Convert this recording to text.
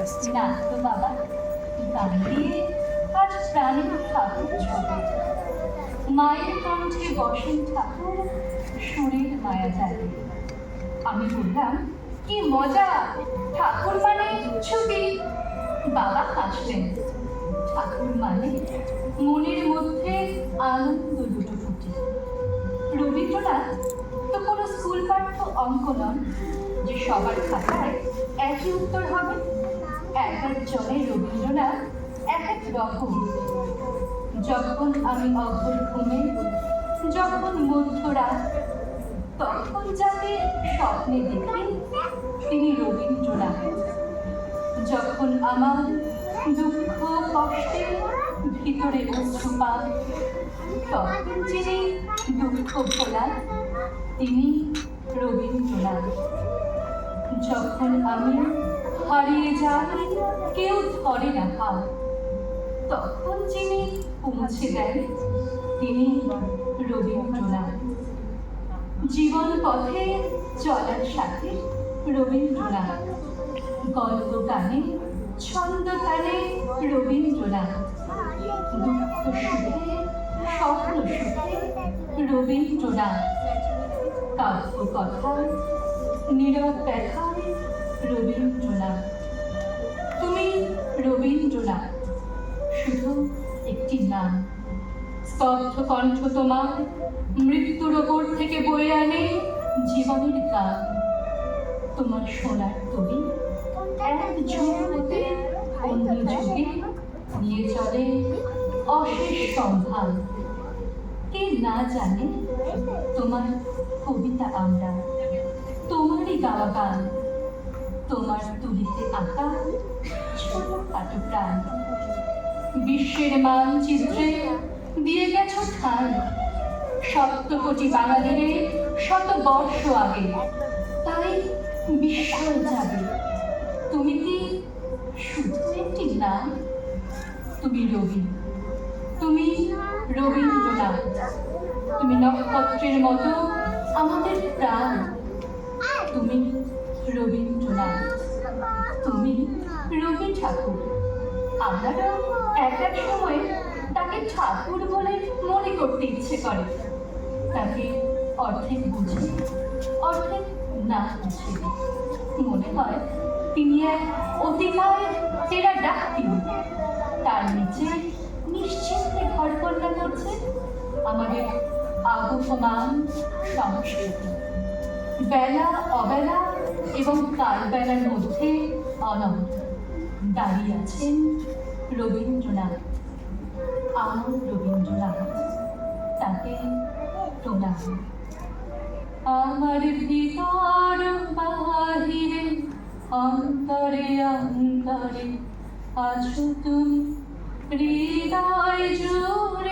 আসছে। না তো বাবা, গান দিয়ে আজ প্রাণের ঠাকুর ছবি, মায়ের কণ্ঠে বসেন ঠাকুর, সুরের মায়া জাগে। আমি বললাম, কি মজা, ঠাকুর মানে ছবি। বাবা হাসলেন। ঠাকুর মানে মনের মধ্যে আনন্দ লুটোপুটি। রবীন্দ্রনাথ তো কোনো স্কুল পাঠ্য অঙ্ক নন যে সবার খাতায় একই উত্তর হবে। এক একজনের রবীন্দ্রনাথ এক এক রকম। যখন আমি অঘোর ঘুমে, যখন মধ্যরাত, তখন যাকে স্বপ্নে দেখি তিনি রবীন্দ্রনাথ। যখন আমার দুঃখ কষ্টে ভিতরে অশ্রুপাত, তখন যিনি দুঃখ ভোলান তিনি রবীন্দ্রনাথ। যখন আমি হারিয়ে যাই, কেউ ধরে না হাত, তখন যিনি পৌঁছে দেন তিনি রবীন্দ্রনাথ। জীবন পথে চলার সাথে রবীন্দ্রনাথ, গল্প গানে ছন্দ তালে রবীন্দ্রনাথ, দুঃখ সুখে স্বপ্ন সুখে রবীন্দ্রনাথ, কাব্য কথায় নীরব ব্যথায় রবীন্দ্রনাথ। তুমি রবীন্দ্রনাথ শুধু একটি নাম। স্তব্ধ কণ্ঠ তোমার মৃত্যুর ওপর থেকে বয়ে আনে জীবনের গান। তোমার সোনার তরি এক যুগ হতে অন্য যুগে নিয়ে চলে অশেষ সম্ভার। কে না জানে তোমার কবিতা আমরা, তোমারই গাওয়া গান, তোমার তুলিতে আঁকা ছোটখাটো প্রাণ। বিশ্বের মানচিত্রে দিয়ে গেছো ঠান, সপ্তকোটি বাঙালিরে শত বর্ষ আগে। তাই বিস্ময় যাবে, তুমি কি শুধু একটি নাম? তুমি রবি, তুমি রবীন্দ্রনাথ, তুমি নক্ষত্রের মতো আমাদের প্রাণ। তুমি রবীন্দ্রনাথ, তুমি রবি ঠাকুর। আমারও এক এক সময় তাকে ঠাকুর বলে মনে করতে ইচ্ছে করে। তাকে অর্ধেক বুঝি, অর্ধেক না বুঝি। মনে হয় তিনি এক অতিকায় টেরা ডাক্তি। তার নিচে নিশ্চিন্তে ঘরকন্যা করছে আমাদের আবহমান সংস্কৃতি। বেলা অবেলা এবং কাল বেলার মধ্যে অনন্ত দাঁড়িয়ে আছেন রবীন্দ্রনাথ, আমার রবীন্দ্রনাথ। তাকে প্রণাম। আমার ভিতর বাহিরে অন্তরে অন্তরে আছো তুমি, হৃদয় জুড়ে